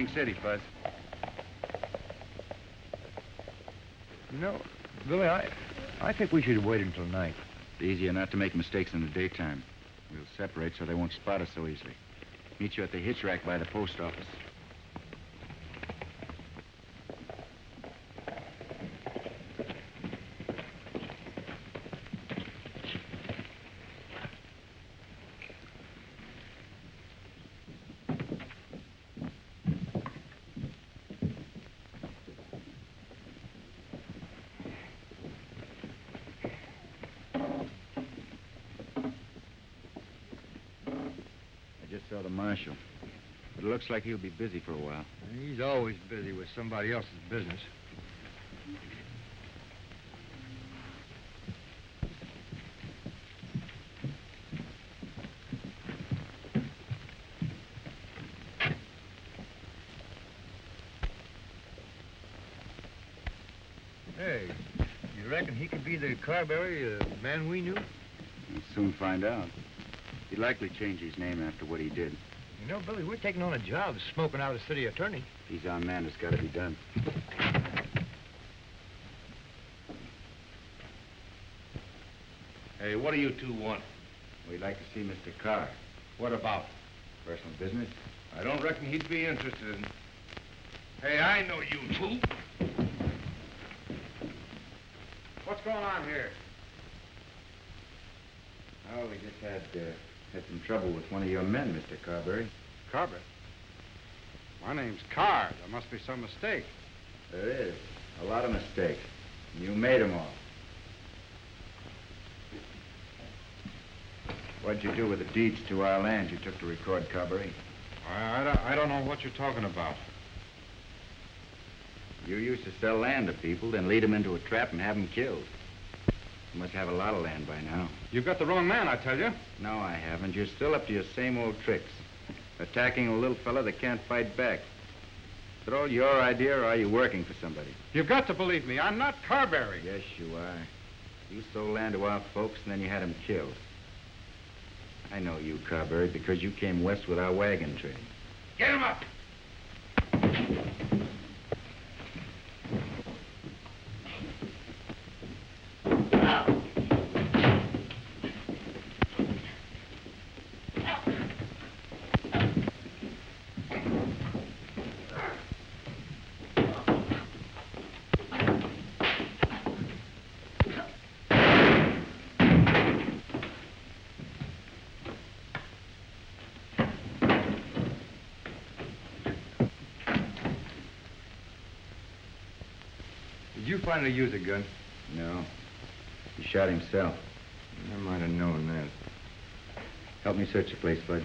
Spring City, Fuzz. You know, Billy, I think we should wait until night. It's easier not to make mistakes in the daytime. We'll separate so they won't spot us so easily. Meet you at the hitch rack by the post office. Saw the marshal. But it looks like he'll be busy for a while. He's always busy with somebody else's business. Hey, you reckon he could be the Carberry, man we knew? We'll soon find out. He'd likely change his name after what he did. You know, Billy, we're taking on a job smoking out a city attorney. He's our man. It's got to be done. Hey, what do you two want? We'd like to see Mr. Carr. What about? Personal business? I don't reckon he'd be interested in... Hey, I know you two. What's going on here? Oh, we just had some trouble with one of your men, Mr. Carberry. Carberry? My name's Carr. There must be some mistake. There is. A lot of mistakes. You made them all. What'd you do with the deeds to our land you took to record Carberry? I don't know what you're talking about. You used to sell land to people, then lead them into a trap and have them killed. You must have a lot of land by now. You've got the wrong man, I tell you. No, I haven't. You're still up to your same old tricks. Attacking a little fella that can't fight back. Is it all your idea, or are you working for somebody? You've got to believe me. I'm not Carberry. Yes, you are. You sold land to our folks, and then you had them killed. I know you, Carberry, because you came west with our wagon train. Get him up! Did you finally use a gun? No. He shot himself. I might have known that. Help me search the place, Bud.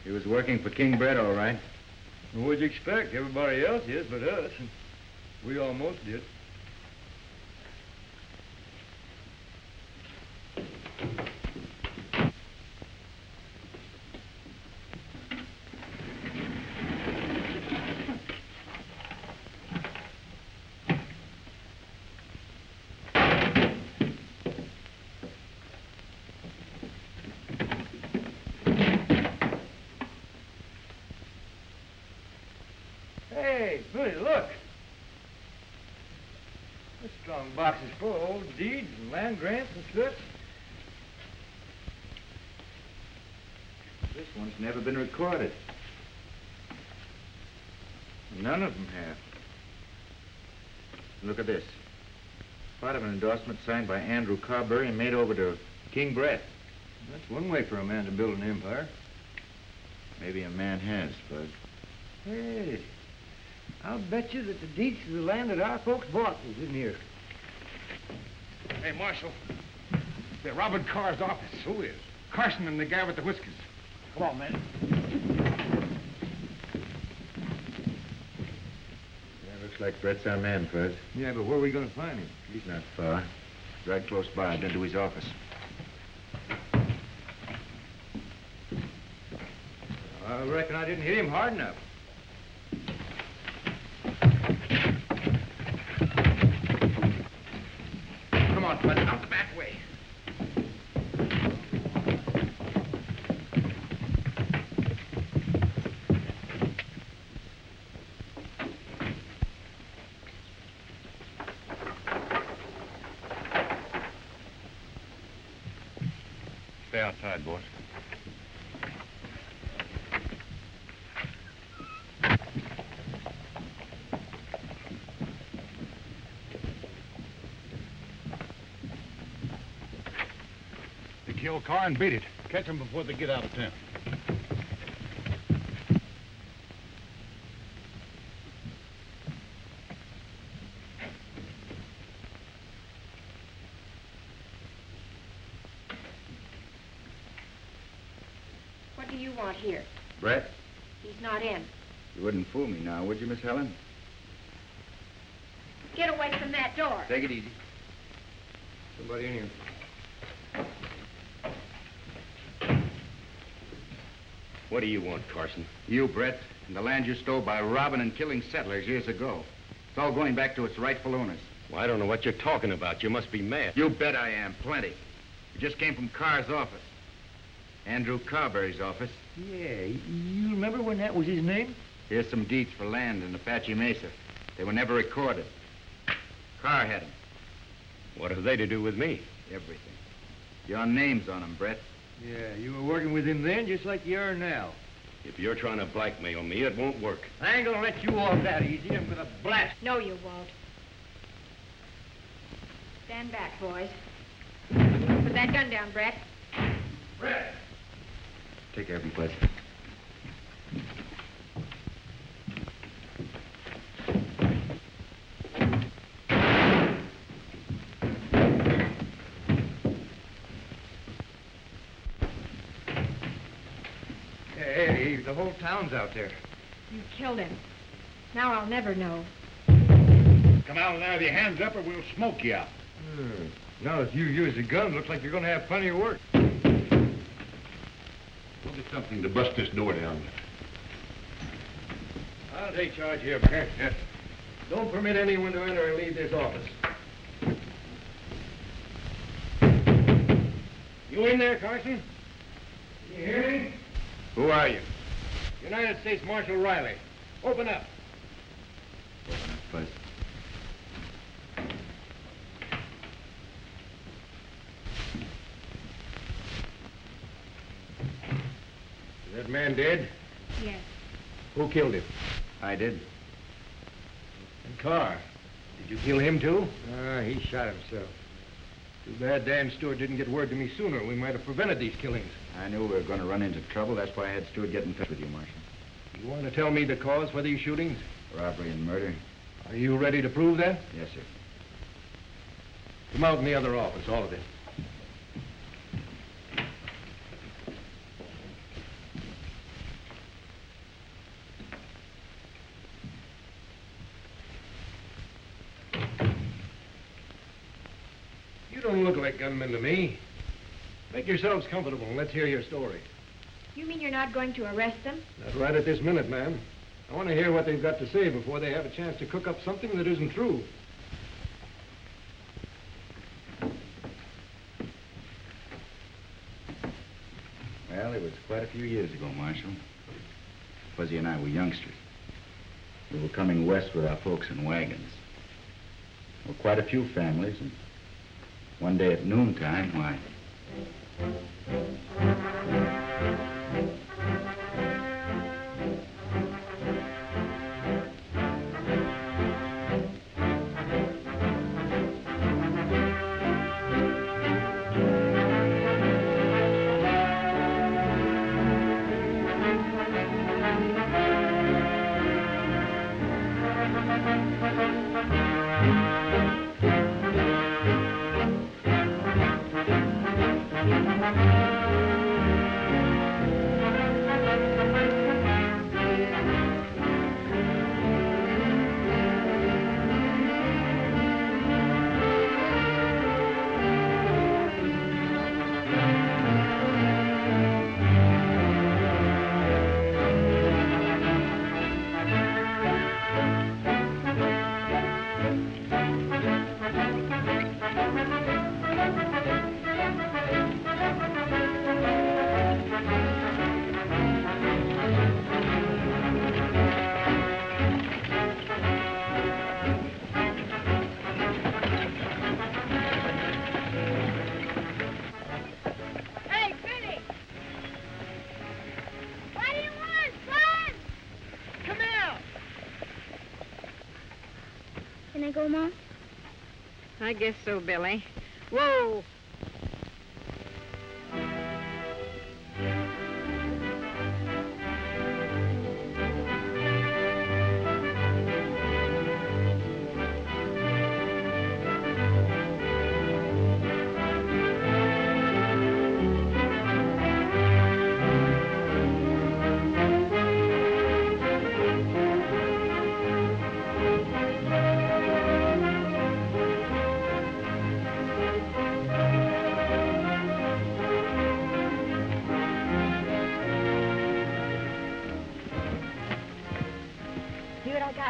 He was working for King Bread, all right. What'd you expect? Everybody else is but us. We almost did. Hey, Billy, look. This strong box is full of old deeds and land grants and such. This one's never been recorded. None of them have. Look at this. Part of an endorsement signed by Andrew Carberry and made over to King Brett. That's one way for a man to build an empire. Maybe a man has, Bud. Hey, I'll bet you that the deeds to the land that our folks bought is in here. Hey, Marshal. They're robbing Carr's office. Who is? Carson and the guy with the whiskers. Come on, man. Yeah, looks like Brett's our man, Fuzz. Yeah, but where are we going to find him? He's not far. Right close by. I've been to his office. I reckon I didn't hit him hard enough. Come on, Bud, out the back way. Stay outside, boys. They kill Carr and beat it. Catch them before they get out of town. What do you want here? Brett, He's not in. you wouldn't fool me now, would you, Miss Helen? Get away from that door. Take it easy. Somebody in here. What do you want, Carson? You, Brett, and the land you stole by robbing and killing settlers years ago. It's all going back to its rightful owners. Well, I don't know what you're talking about. You must be mad. You bet I am, plenty. It just came from Carr's office. Andrew Carberry's office. Yeah, you remember when that was his name? Here's some deeds for land in Apache Mesa. They were never recorded. Carr had them. What have they to do with me? Everything. Your name's on them, Brett. Yeah, you were working with him then just like you are now. If you're trying to blackmail me, it won't work. I ain't gonna let you off that easy. I'm gonna blast. No, you won't. Stand back, boys. Put that gun down, Brett. Brett! Take care of him, please. Hey, the whole town's out there. You killed him. Now I'll never know. Come out now with your hands up or we'll smoke you out. Now that you use the gun, looks like you're gonna have plenty of work. We'll get something to bust this door down with. I'll take charge here, Brett. Yes. Don't permit anyone to enter and leave this office. You in there, Carson? You hear me? Who are you? United States Marshal Riley. Open up. Buzz. Is that man dead? Yes. Who killed him? I did. And Carr. Did you kill him, too? He shot himself. Too bad Dan Stewart didn't get word to me sooner. We might have prevented these killings. I knew we were going to run into trouble. That's why I had Stewart get in touch with you, Marshal. You want to tell me the cause for these shootings? Robbery and murder. Are you ready to prove that? Yes, sir. Come out in the other office, all of it. You don't look like gunmen to me. Make yourselves comfortable and let's hear your story. You mean you're not going to arrest them? Not right at this minute, ma'am. I want to hear what they've got to say before they have a chance to cook up something that isn't true. Well, it was quite a few years ago, Marshal. Fuzzy and I were youngsters. We were coming west with our folks in wagons. There were quite a few families, and one day at noontime, why... they go, Mom? I guess so, Billy. Whoa!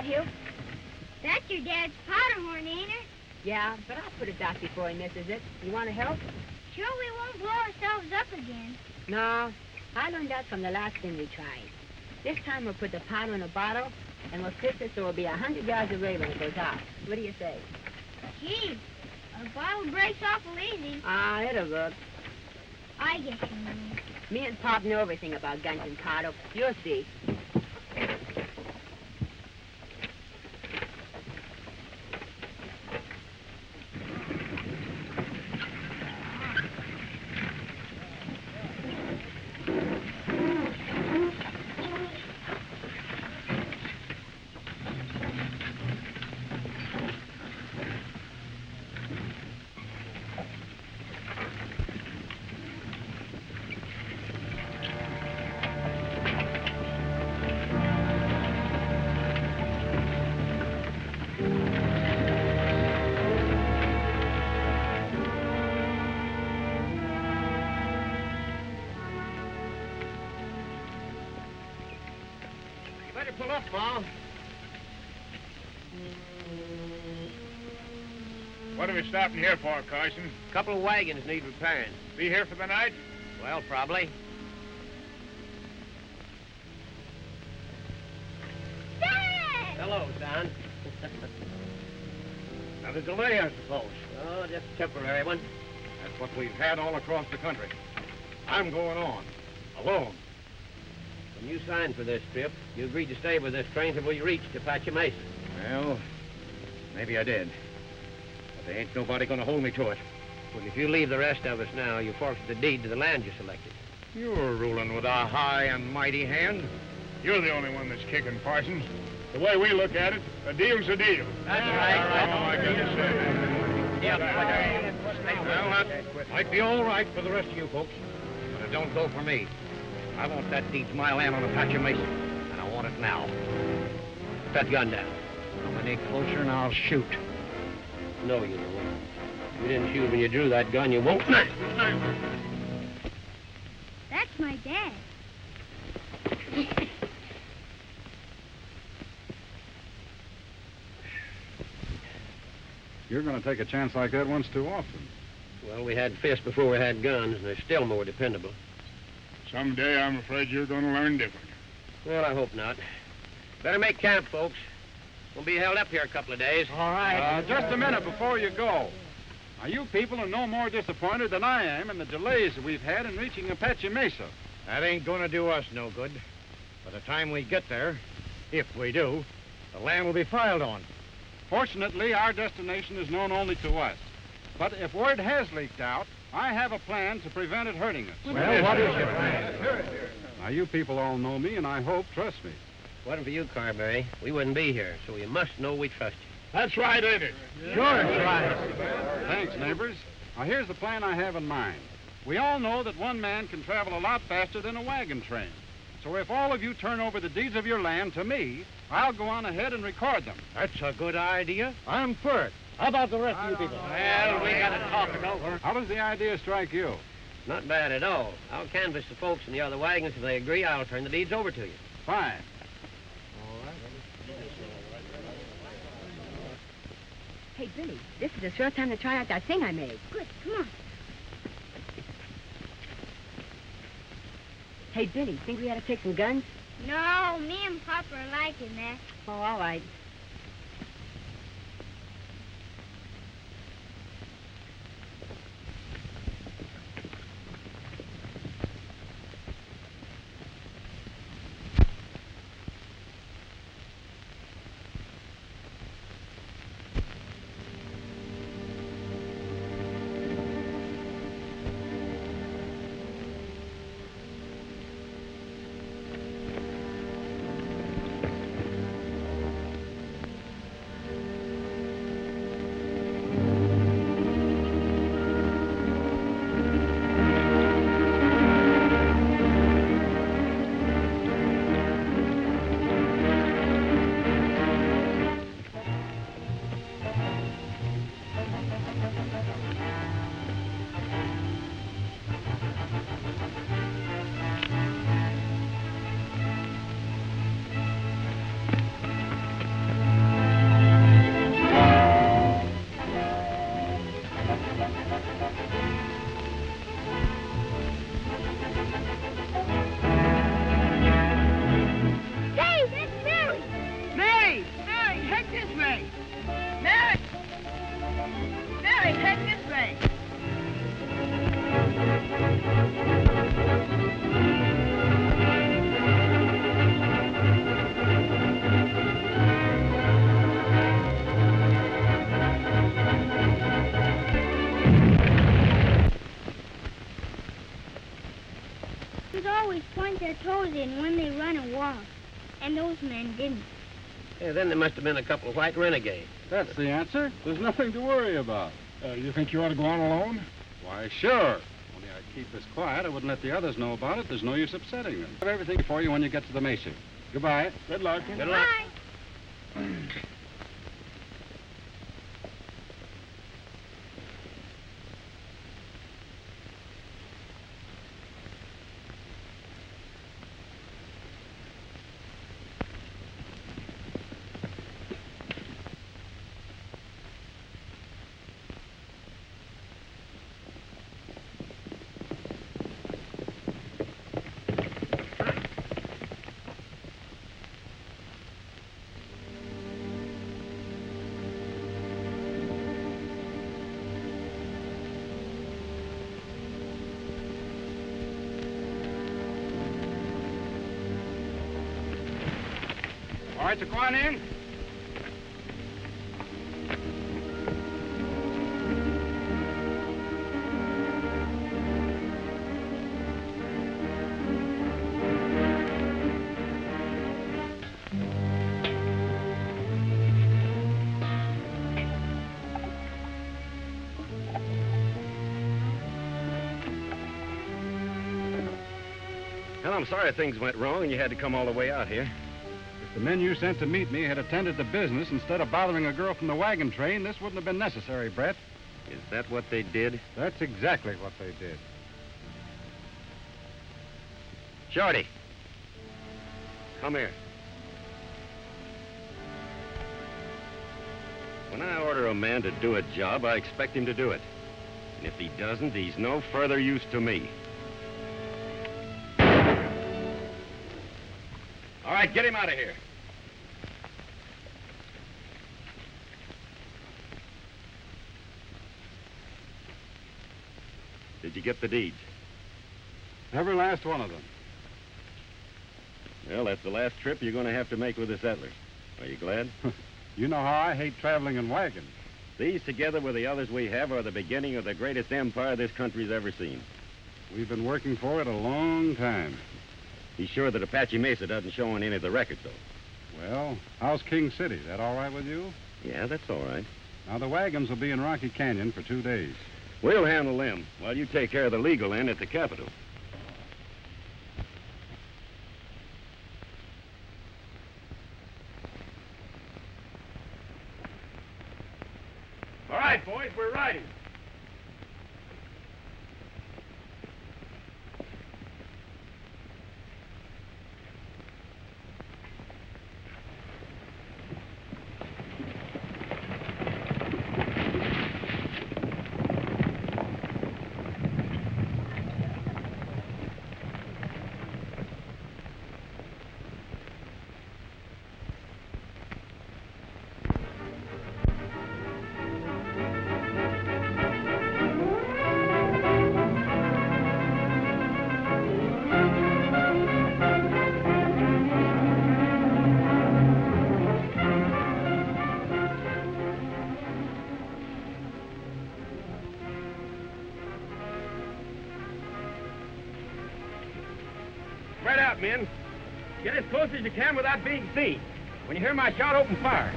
Hugh? That's your dad's powder horn, ain't it? Yeah, but I'll put it out before he misses it. You want to help? Sure we won't blow ourselves up again. No, I learned that from the last thing we tried. This time we'll put the powder in a bottle, and we'll twist it so it'll be 100 yards away when it goes out. What do you say? Gee, a bottle breaks awful easy. Ah, it'll work. I guess you're right. Me and Pop know everything about guns and powder. You'll see. Pull up, Ma. What are we stopping here for, Carson? A couple of wagons need repairing. Be here for the night? Well, probably. Dad! Hello, Don. Not a delay, I suppose. Oh, just a temporary one. That's what we've had all across the country. I'm going on. Alone. When you signed for this trip, you agreed to stay with this train until we reached Apache Mesa. Well, maybe I did. But there ain't nobody gonna hold me to it. Well, if you leave the rest of us now, you forfeit the deed to the land you selected. You're ruling with a high and mighty hand. You're the only one that's kicking, Parsons. The way we look at it, a deal's a deal. That's right. Oh, I gotta say. Well, that might be all right for the rest of you folks, but it don't go for me. I want that deed to my land on Apache Mesa, and I want it now. Put that gun down. Come any closer and I'll shoot. No, you won't. You didn't shoot when you drew that gun, you won't. That's my dad. You're going to take a chance like that once too often. Well, we had fists before we had guns, and they're still more dependable. Someday, I'm afraid you're going to learn different. Well, I hope not. Better make camp, folks. We'll be held up here a couple of days. All right. Just a minute before you go. Now, you people are no more disappointed than I am in the delays that we've had in reaching Apache Mesa. That ain't going to do us no good. By the time we get there, if we do, the land will be filed on. Fortunately, our destination is known only to us. But if word has leaked out, I have a plan to prevent it hurting us. Well, what is your plan? Now, you people all know me, and I hope trust me. If it wasn't for you, Carberry, we wouldn't be here, so you must know we trust you. That's right, ain't it? Sure, it's right. Thanks, neighbors. Now, here's the plan I have in mind. We all know that one man can travel a lot faster than a wagon train. So if all of you turn over the deeds of your land to me, I'll go on ahead and record them. That's a good idea. I'm for it. How about the rest of you people? Well, we got to talk it over. How does the idea strike you? Not bad at all. I'll canvass the folks in the other wagons. If they agree, I'll turn the deeds over to you. Fine. Hey, Billy, this is a short time to try out that thing I made. Good, come on. Hey, Billy, think we ought to take some guns? No, me and Papa are liking that. Oh, all right. clothes in when they run a walk. And those men didn't. Yeah, then there must have been a couple of white renegades. That's the answer. There's nothing to worry about. You think you ought to go on alone? Why, sure. Only I'd keep this quiet. I wouldn't let the others know about it. There's no use upsetting them. I have everything for you when you get to the mesa. Goodbye. Good luck. Good luck. Bye. All right, so go on in. Well, I'm sorry things went wrong and you had to come all the way out here. If the men you sent to meet me had attended to business instead of bothering a girl from the wagon train, this wouldn't have been necessary, Brett. Is that what they did? That's exactly what they did. Shorty. Come here. When I order a man to do a job, I expect him to do it. And if he doesn't, he's no further use to me. All right, get him out of here. Did you get the deeds? Every last one of them. Well, that's the last trip you're going to have to make with the settlers. Are you glad? You know how I hate traveling in wagons. These, together with the others we have, are the beginning of the greatest empire this country's ever seen. We've been working for it a long time. Be sure that Apache Mesa doesn't show on any of the records, though. Well, how's King City? That all right with you? Yeah, that's all right. Now, the wagons will be in Rocky Canyon for 2 days. We'll handle them while you take care of the legal end at the Capitol. All right, boys, we're riding. Spread out, men. Get as close as you can without being seen. When you hear my shot, open fire.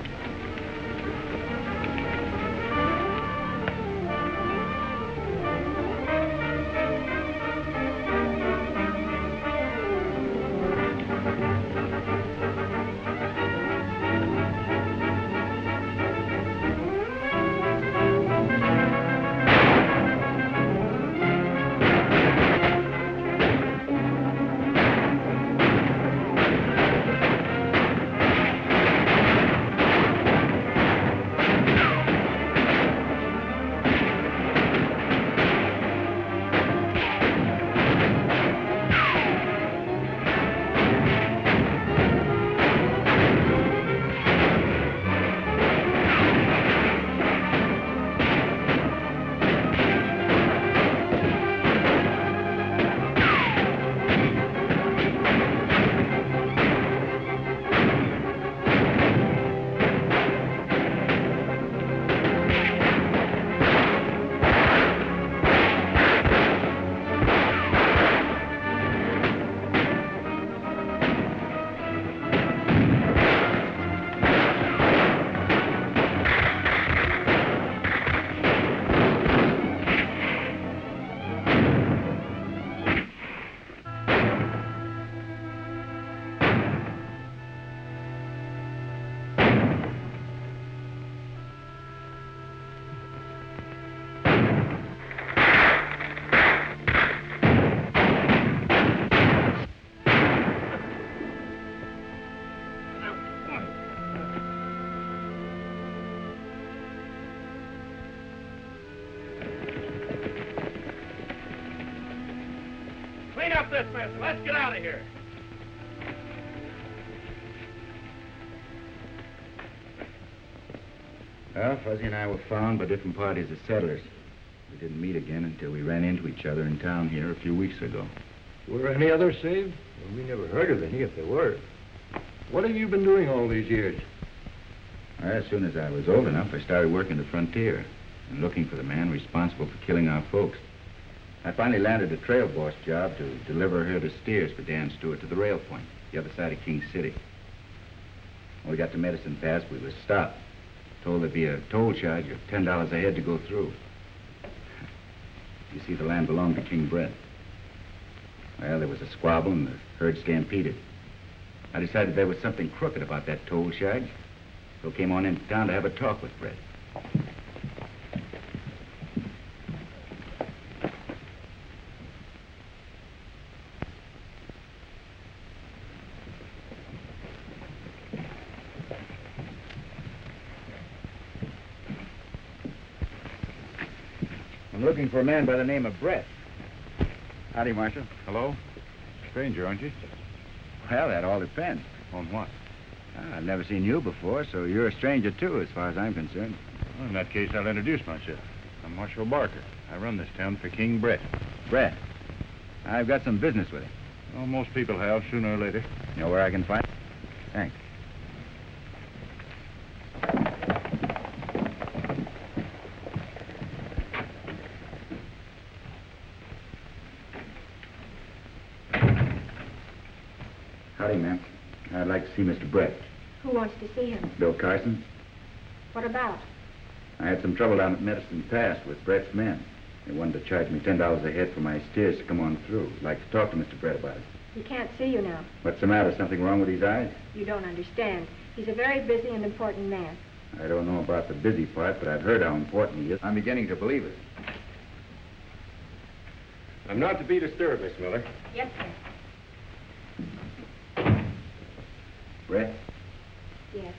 up this mess. Let's get out of here. Well, Fuzzy and I were found by different parties of settlers. We didn't meet again until we ran into each other in town here a few weeks ago. Were any others saved? Well, we never heard of any if there were. What have you been doing all these years? As soon as I was old enough, I started working the frontier and looking for the man responsible for killing our folks. I finally landed a trail boss job to deliver a herd of steers for Dan Stewart to the rail point, the other side of King City. When we got to Medicine Pass, we were stopped. Told there'd be a toll charge of $10 a head to go through. You see, the land belonged to King Brett. Well, there was a squabble and the herd stampeded. I decided there was something crooked about that toll charge, so came on into town to have a talk with Brett. I'm looking for a man by the name of Brett. Howdy, Marshal. Hello? Stranger, aren't you? Well, that all depends. On what? I've never seen you before, so you're a stranger, too, as far as I'm concerned. Well, in that case, I'll introduce myself. I'm Marshal Barker. I run this town for King Brett. Brett, I've got some business with him. Well, most people have, sooner or later. You know where I can find him? Thanks. Howdy, ma'am. I'd like to see Mr. Brett. Who wants to see him? Bill Carson. What about? I had some trouble down at Medicine Pass with Brett's men. They wanted to charge me $10 a head for my steers to come on through. I'd like to talk to Mr. Brett about it. He can't see you now. What's the matter? Something wrong with his eyes? You don't understand. He's a very busy and important man. I don't know about the busy part, but I've heard how important he is. I'm beginning to believe it. I'm not to be disturbed, Miss Miller. Yes, sir. Brett? Yes.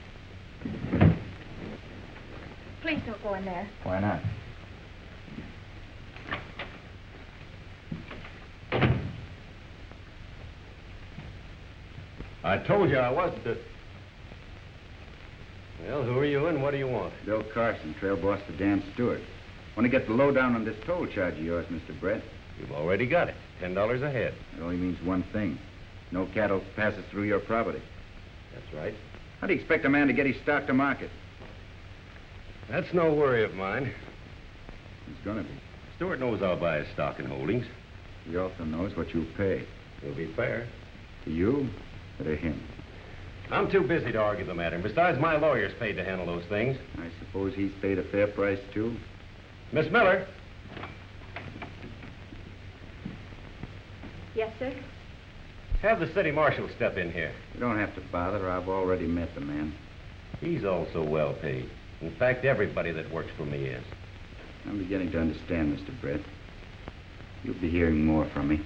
Please don't go in there. Why not? I told you I wasn't to... Well, who are you and what do you want? Bill Carson, trail boss for Dan Stewart. Want to get the lowdown on this toll charge of yours, Mr. Brett? You've already got it. $10 a head. It only means one thing. No cattle passes through your property. That's right. How do you expect a man to get his stock to market? That's no worry of mine. He's gonna be. Stewart knows I'll buy his stock and holdings. He also knows what you pay. He'll be fair. To you or to him? I'm too busy to argue the matter. And besides, my lawyer's paid to handle those things. I suppose he's paid a fair price, too? Miss Miller. Yes, sir? Have the city marshal step in here. You don't have to bother. I've already met the man. He's also well paid. In fact, everybody that works for me is. I'm beginning to understand, Mr. Brett. You'll be hearing more from me.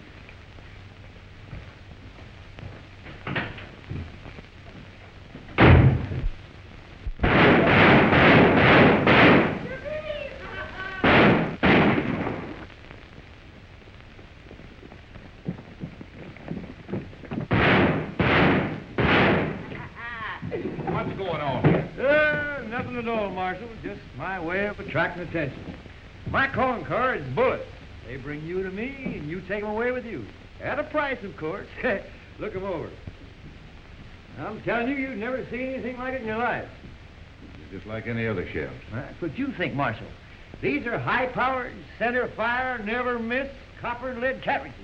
What's going on here? Nothing at all, Marshal. Just my way of attracting attention. My calling card is bullets. They bring you to me, and you take them away with you. At a price, of course. Look them over. I'm telling you, you've never seen anything like it in your life. Just like any other shells. That's what you think, Marshal. These are high-powered, center-fire, never-miss copper and lead cartridges.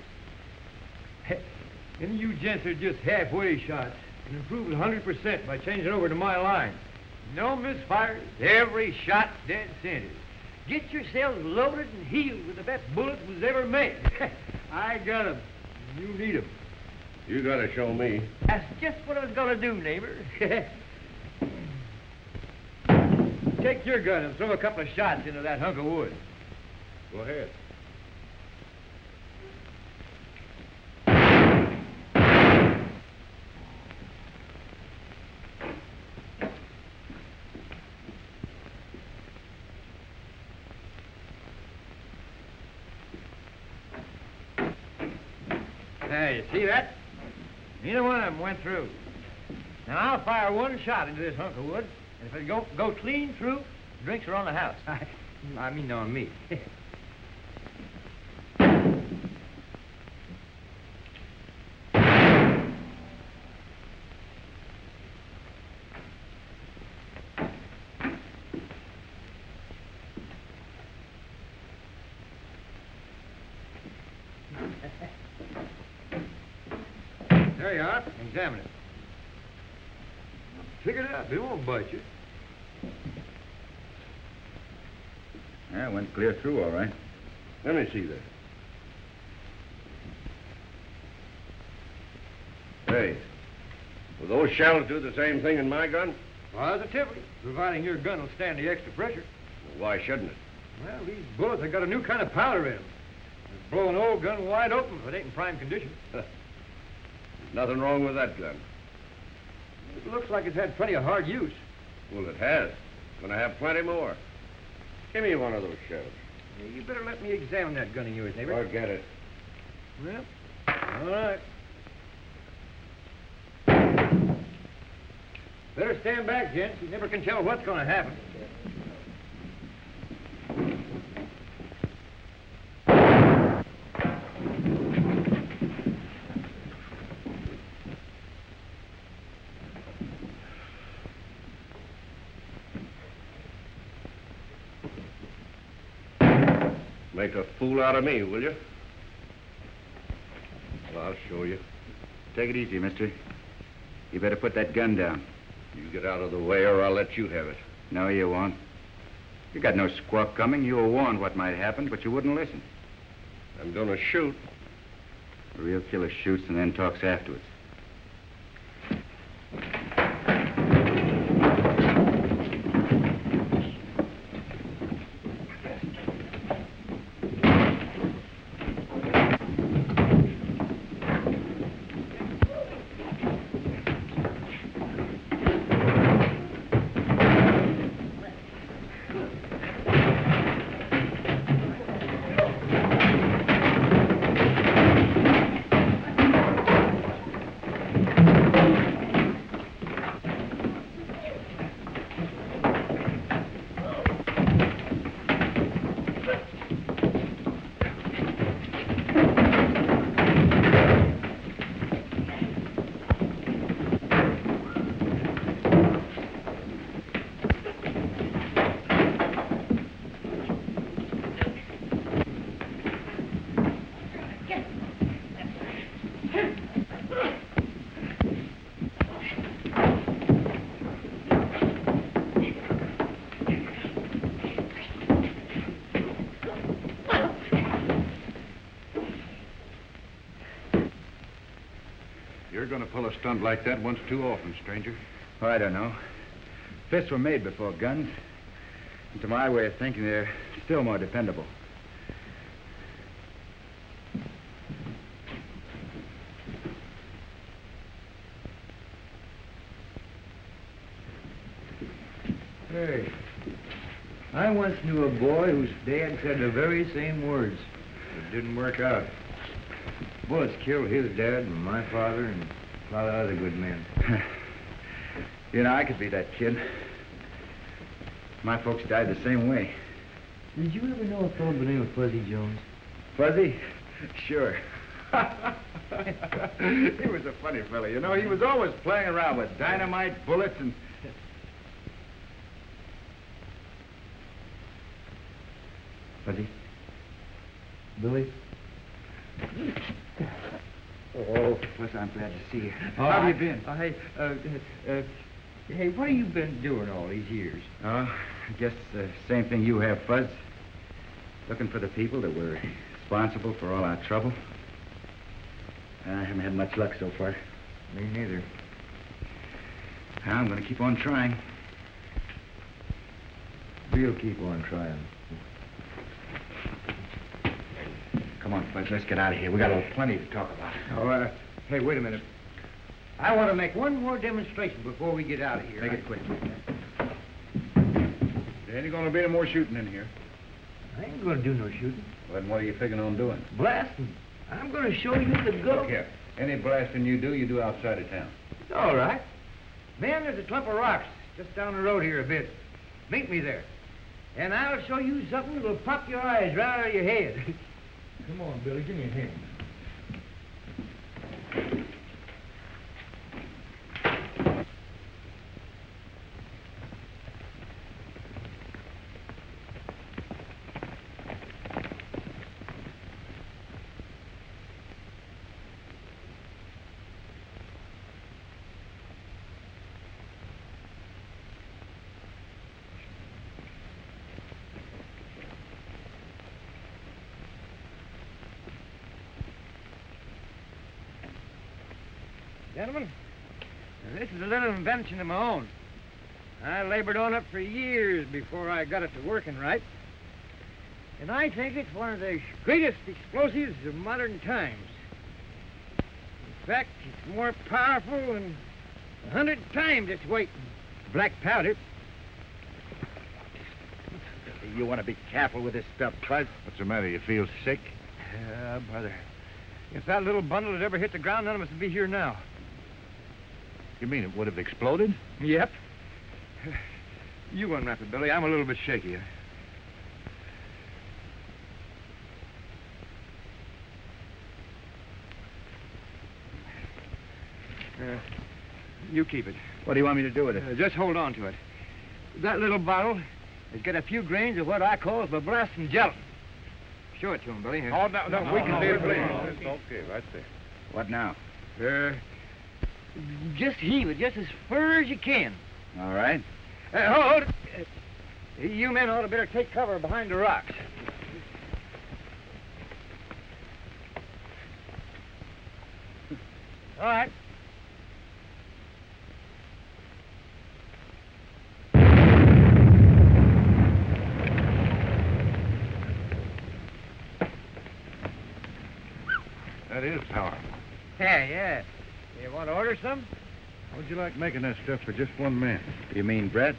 And you gents are just halfway shots. And improve 100% by changing over to my line. No misfires, every shot dead center. Get yourselves loaded and heeled with the best bullets was ever made. I got 'em. You need 'em. You gotta show me. That's just what I was gonna do, neighbor. Take your gun and throw a couple of shots into that hunk of wood. Go ahead. Now, you see that? Neither one of them went through. Now, I'll fire one shot into this hunk of wood, and if it go clean through, drinks are on the house. I mean on me. There you are. Examine it. Pick it up. It won't bite you. Yeah, it went clear through, all right. Let me see that. Hey, will those shells do the same thing in my gun? Positively, providing your gun will stand the extra pressure. Well, why shouldn't it? Well, these bullets have got a new kind of powder in them. They'll blow an old gun wide open if it ain't in prime condition. Nothing wrong with that gun. It looks like it's had plenty of hard use. Well, it has. Gonna have plenty more. Give me one of those shells. You better let me examine that gun of yours, neighbor. Forget it. Well, all right. Better stand back, gents. You never can tell what's going to happen. Make a fool out of me, will you? Well, I'll show you. Take it easy, mister. You better put that gun down. You get out of the way or I'll let you have it. No, you won't. You got no squawk coming. You were warned what might happen, but you wouldn't listen. I'm gonna shoot. A real killer shoots and then talks afterwards. You're going to pull a stunt like that once too often, stranger. Oh, I don't know. Fists were made before guns. And to my way of thinking, they're still more dependable. Hey, I once knew a boy whose dad said the very same words. It didn't work out. Bullets killed his dad and my father and a lot of other good men. You know, I could be that kid. My folks died the same way. Did you ever know a fellow by the name of Fuzzy Jones? Fuzzy? Sure. He was a funny fellow, you know. He was always playing around with dynamite, bullets, and... Fuzzy? Billy? Oh, Fuzz, I'm glad to see you. Oh, How have you been? Hey, what have you been doing all these years? Oh, I guess the same thing you have, Fuzz. Looking for the people that were responsible for all our trouble. I haven't had much luck so far. Me neither. I'm going to keep on trying. We'll keep on trying. Come on, Fuzz, let's get out of here. We got plenty to talk about. Oh, hey, wait a minute. I want to make one more demonstration before we get out of here. Make it quick. There ain't going to be no more shooting in here. I ain't going to do no shooting. Well, then what are you figuring on doing? Blasting. I'm going to show you the good. Look here. Any blasting you do outside of town. It's all right. Man, there's a clump of rocks just down the road here a bit. Meet me there. And I'll show you something that'll pop your eyes right out of your head. Come on, Billy, give me a hand. Gentlemen, this is a little invention of my own. I labored on it for years before I got it to working right. And I think it's one of the greatest explosives of modern times. In fact, it's more powerful than 100 times its weight in black powder. You want to be careful with this stuff, Buzz. What's the matter? You feel sick? Yeah, brother. If that little bundle had ever hit the ground, none of us would be here now. You mean it would have exploded? Yep. You unwrap it, Billy. I'm a little bit shaky. You keep it. What do you want me to do with it? Just hold on to it. That little bottle has got a few grains of what I call the blasting gelatin. Show it to him, Billy. Oh, no, we can do it, please. Okay, right there. What now? Just heave it, just as far as you can. All right. Hold it. You men ought to better take cover behind the rocks. All right. That is powerful. Yeah. You want to order some? How'd you like making that stuff for just one man? You mean Brett?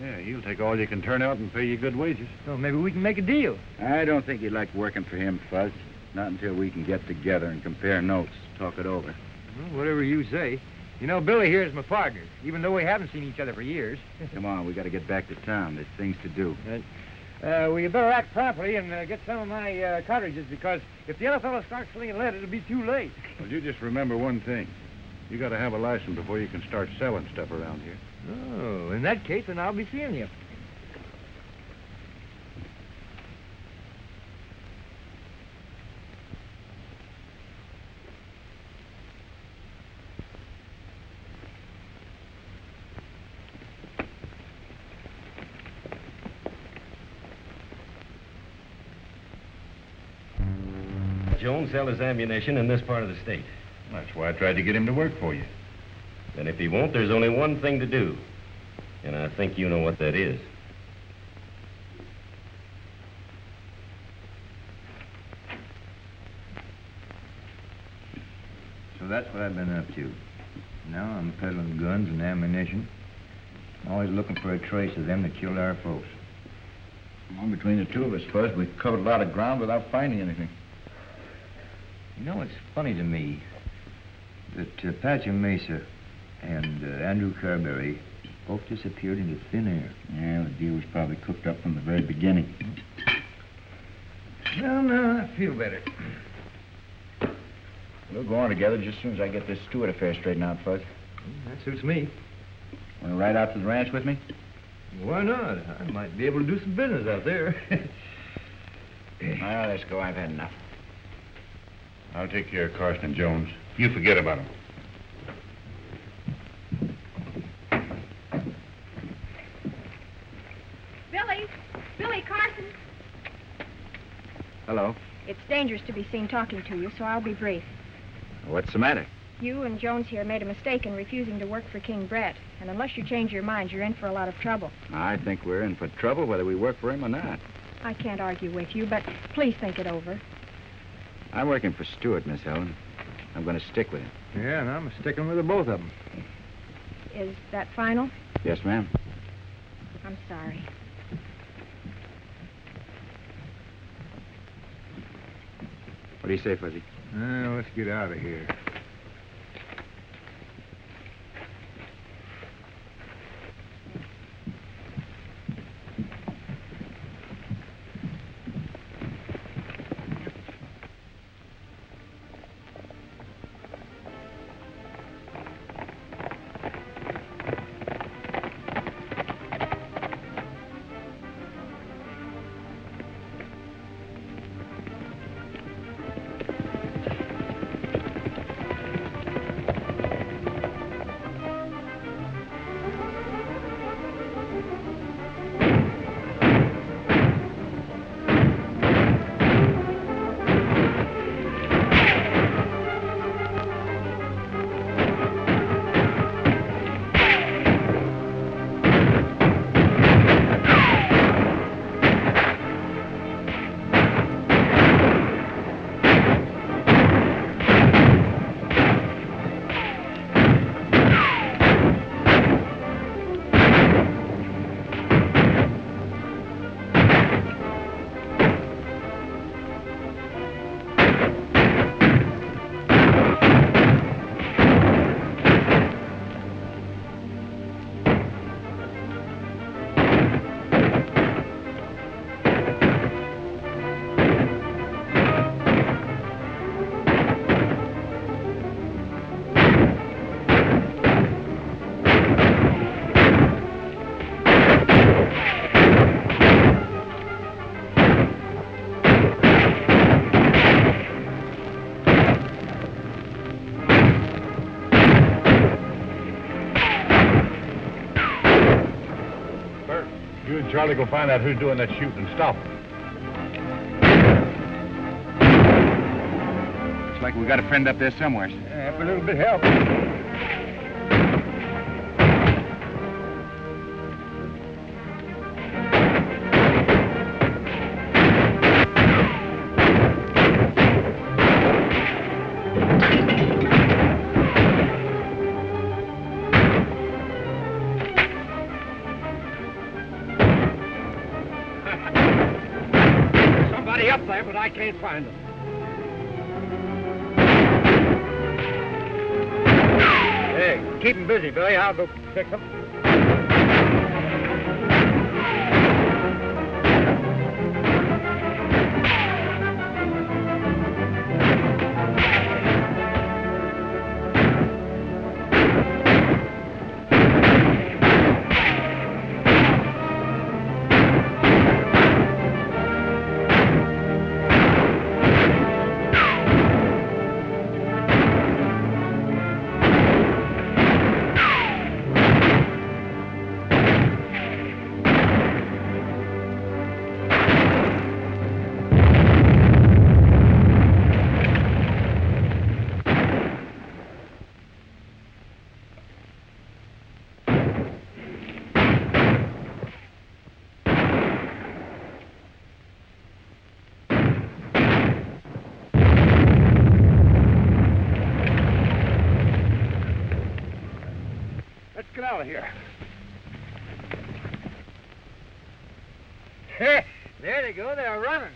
Yeah, he'll take all you can turn out and pay you good wages. Well, maybe we can make a deal. I don't think you'd like working for him, Fuzz. Not until we can get together and compare notes, talk it over. Well, whatever you say. You know, Billy here is my partner, even though we haven't seen each other for years. Come on, we got to get back to town. There's things to do. Well, you better act promptly and get some of my cartridges, because if the other fellow starts slinging lead, it'll be too late. Well, you just remember one thing. You got to have a license before you can start selling stuff around here. Oh, in that case, then I'll be seeing you. Jones sell his ammunition in this part of the state. That's why I tried to get him to work for you. And if he won't, there's only one thing to do. And I think you know what that is. So that's what I've been up to. Now I'm peddling guns and ammunition. Always looking for a trace of them that killed our folks. Well, between the two of us, Fuzz, we've covered a lot of ground without finding anything. You know, it's funny to me that Apache Mesa and Andrew Carberry both disappeared into thin air. Yeah, the deal was probably cooked up from the very beginning. Well, now I feel better. We'll go on together just as soon as I get this Stewart affair straightened out, Fuzz. That suits me. Want to ride out to the ranch with me? Why not? I might be able to do some business out there. Well, let's go. I've had enough. I'll take care of Carson and Jones. You forget about them. Billy, Carson. Hello. It's dangerous to be seen talking to you, so I'll be brief. What's the matter? You and Jones here made a mistake in refusing to work for King Brett. And unless you change your minds, you're in for a lot of trouble. I think we're in for trouble whether we work for him or not. I can't argue with you, but please think it over. I'm working for Stewart, Miss Helen. I'm going to stick with him. Yeah, and I'm sticking with the both of them. Is that final? Yes, ma'am. I'm sorry. What do you say, Fuzzy? Let's get out of here. Charlie, go find out who's doing that shooting and stop him. Looks like we got a friend up there somewhere. Yeah, for a little bit of help. Up there, but I can't find them. Hey, keep them busy, Billy. I'll go fix them. Get out of here. There they go. They're running.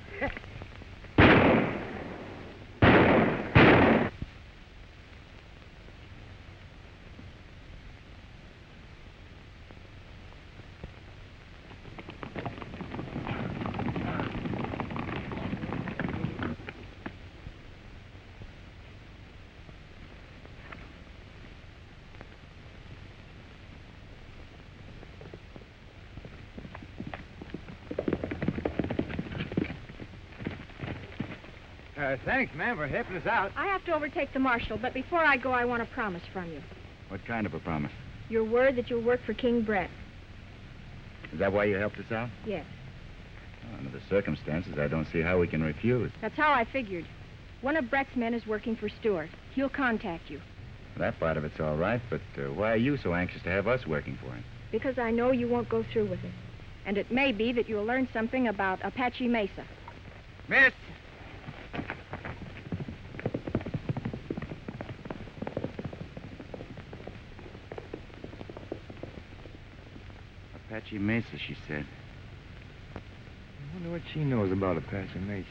Thanks, ma'am, for helping us out. I have to overtake the marshal, but before I go, I want a promise from you. What kind of a promise? Your word that you'll work for King Brett. Is that why you helped us out? Yes. Well, under the circumstances, I don't see how we can refuse. That's how I figured. One of Brett's men is working for Stewart. He'll contact you. That part of it's all right, but why are you so anxious to have us working for him? Because I know you won't go through with it. And it may be that you'll learn something about Apache Mesa. Miss! Apache Mesa, she said. I wonder what she knows about Apache Mesa.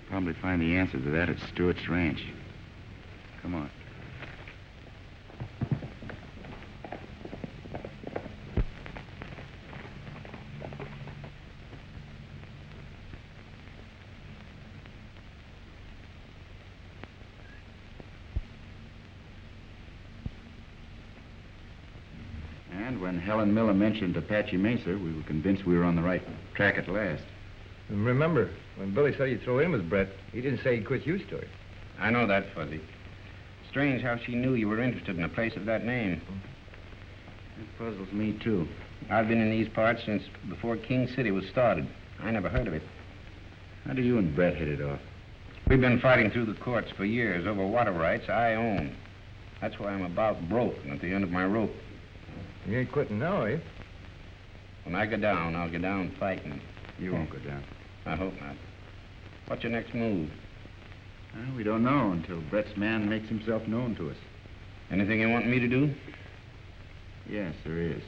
Probably find the answer to that at Stewart's ranch. Come on. And when Helen Miller mentioned Apache Mesa, we were convinced we were on the right track at last. And remember, when Billy said he'd throw in with Brett, he didn't say he'd quit you, Stuart. I know that, Fuzzy. Strange how she knew you were interested in a place of that name. It puzzles me, too. I've been in these parts since before King City was started. I never heard of it. How do you and Brett hit it off? We've been fighting through the courts for years over water rights I own. That's why I'm about broke and at the end of my rope. You ain't quitting now, are you? When I go down, I'll go down fighting. You won't go down. I hope not. What's your next move? Well, we don't know until Brett's man makes himself known to us. Anything you want me to do? Yes, there is.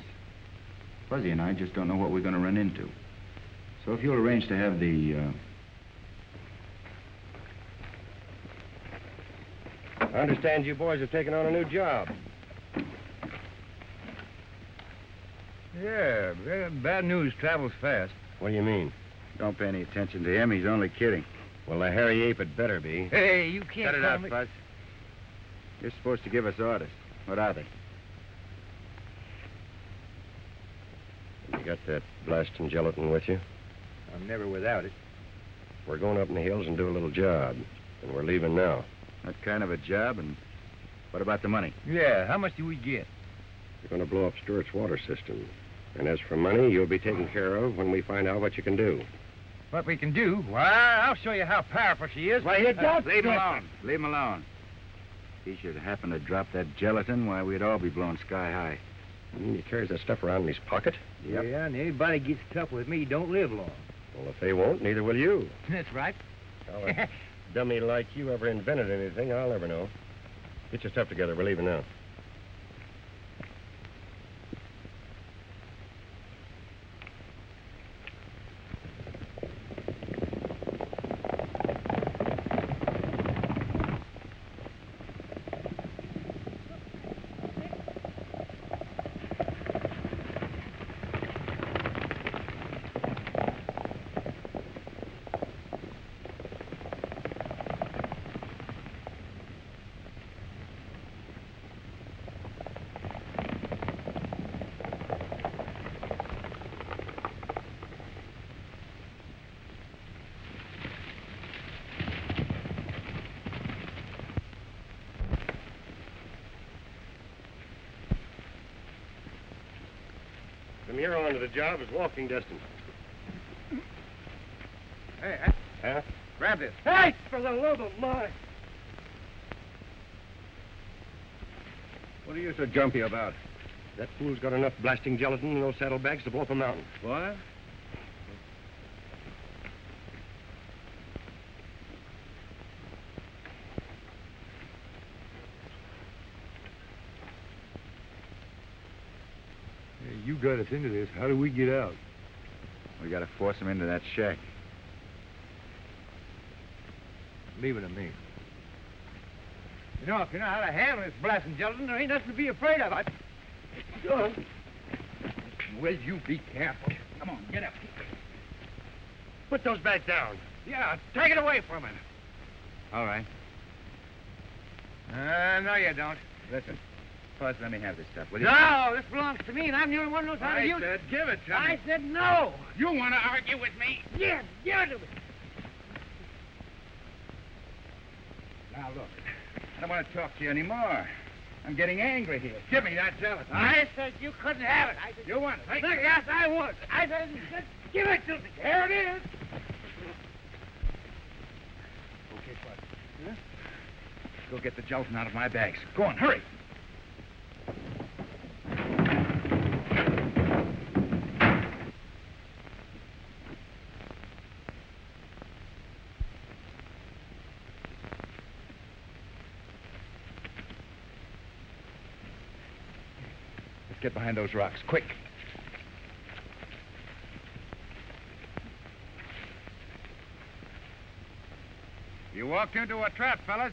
Fuzzy and I just don't know what we're going to run into. So if you'll arrange to have the, I understand you boys have taken on a new job. Yeah, bad news travels fast. What do you mean? Don't pay any attention to him. He's only kidding. Well, the hairy ape had better be. Hey, you can't Cut it call out, me... Fuzz. You're supposed to give us orders. What are they? You got that blasting gelatin with you? I'm never without it. We're going up in the hills and do a little job. And we're leaving now. That kind of a job, and what about the money? Yeah, how much do we get? You're going to blow up Stewart's water system. And as for money, you'll be taken care of when we find out what you can do. What we can do? Why, I'll show you how powerful she is. Why, you don't leave him alone. Leave him alone. If he should happen to drop that gelatin, why, we'd all be blown sky high. You mean he carries that stuff around in his pocket? Yep. Yeah, and anybody gets tough with me don't live long. Well, if they won't, neither will you. That's right. How a dummy like you ever invented anything, I'll never know. Get your stuff together. We're leaving now. From here on to the job is walking distance. Hey, Huh? grab this. Hey, for the love of Lord. What are you so jumpy about? That fool's got enough blasting gelatin in those saddlebags to blow up a mountain. What? Hey, you got us into this. How do we get out? We got to force him into that shack. Leave it to me. You know, if you know how to handle this blasting gelatin, there ain't nothing to be afraid of. Well, you be careful. Come on, get up. Put those bags down. Yeah, take it away from him. All right. No, you don't. Listen, Fuzz, let me have this stuff, will you? No, this belongs to me, and I'm the only one who knows how to use it. give it to I said no. You want to argue with me? Yes, give it to me. Now, look, I don't want to talk to you anymore. I'm getting angry here. Give me that gelatin. I said you couldn't have it. I said You want it? Look, yes, I would. I said, give it to me. Here it is. Okay, Fuzz. Huh? Go get the gelatin out of my bags. Go on, hurry. Let's get behind those rocks, quick. You walked into a trap, fellas.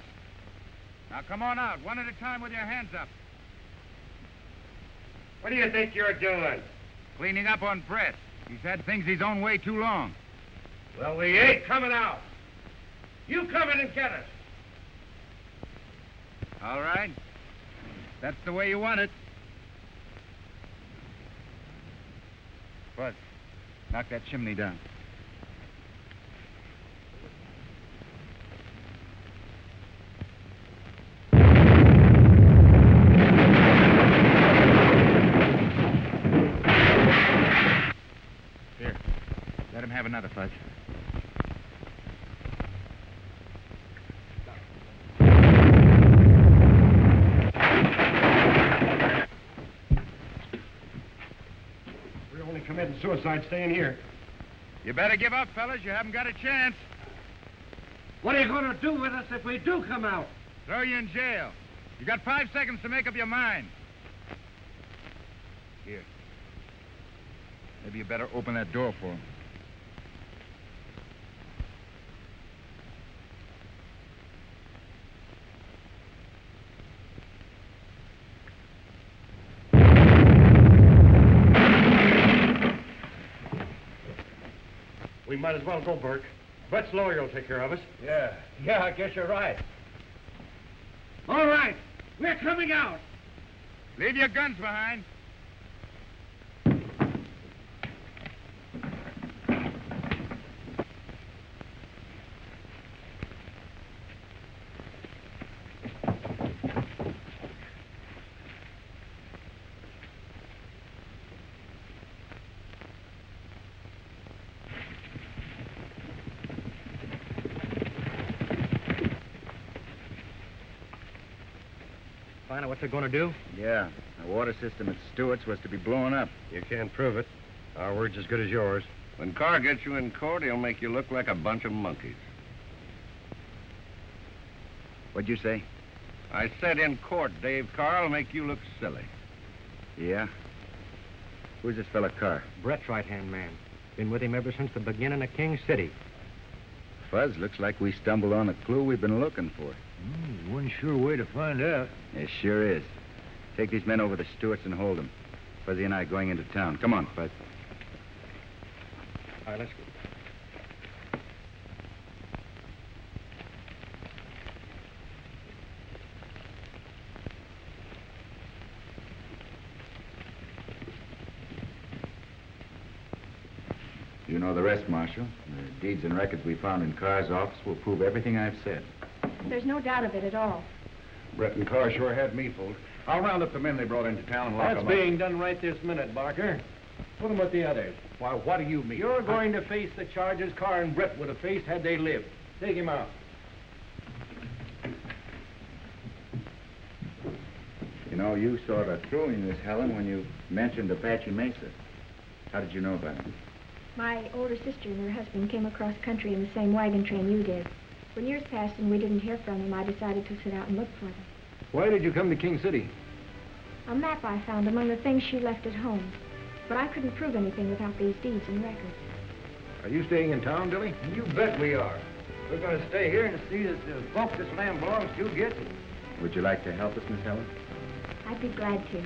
Now come on out, one at a time with your hands up. What do you think you're doing? Cleaning up on Brett. He's had things his own way too long. Well, we ain't coming out. You come in and get us. All right. That's the way you want it. Buzz, knock that chimney down. Here, let him have another, Fuzz. Committing suicide staying here. You better give up, fellas. You haven't got a chance. What are you going to do with us if we do come out? Throw you in jail. You got 5 seconds to make up your mind. Here. Maybe you better open that door for him. We might as well go, Burke. Brett's lawyer will take care of us. Yeah, I guess you're right. All right, we're coming out. Leave your guns behind. Find out what they're going to do? Yeah, the water system at Stewart's was to be blown up. You can't prove it. Our word's as good as yours. When Carr gets you in court, he'll make you look like a bunch of monkeys. What'd you say? I said in court, Dave Carr will make you look silly. Yeah? Who's this fella Carr? Brett's right-hand man. Been with him ever since the beginning of King City. Fuzz, looks like we stumbled on a clue we've been looking for. One sure way to find out. It sure is. Take these men over to Stewart's and hold them. Fuzzy and I going into town. Come on, Fuzz. All right, let's go. You know the rest, Marshal. The deeds and records we found in Carr's office will prove everything I've said. There's no doubt of it at all. Brett and Carr sure had me fooled. I'll round up the men they brought into town and lock them up. That's being done right this minute, Barker. Put them with the others. Why, what do you mean? You're going to face the charges Carr and Brett would have faced had they lived. Take him out. You know, you sort of threw me, Miss Helen, when you mentioned Apache Mesa. How did you know about it? My older sister and her husband came across country in the same wagon train you did. When years passed and we didn't hear from them, I decided to sit out and look for them. Why did you come to King City? A map I found among the things she left at home. But I couldn't prove anything without these deeds and records. Are you staying in town, Billy? You bet we are. We're going to stay here and see that the folk this land belongs to gets it. Would you like to help us, Miss Helen? I'd be glad to.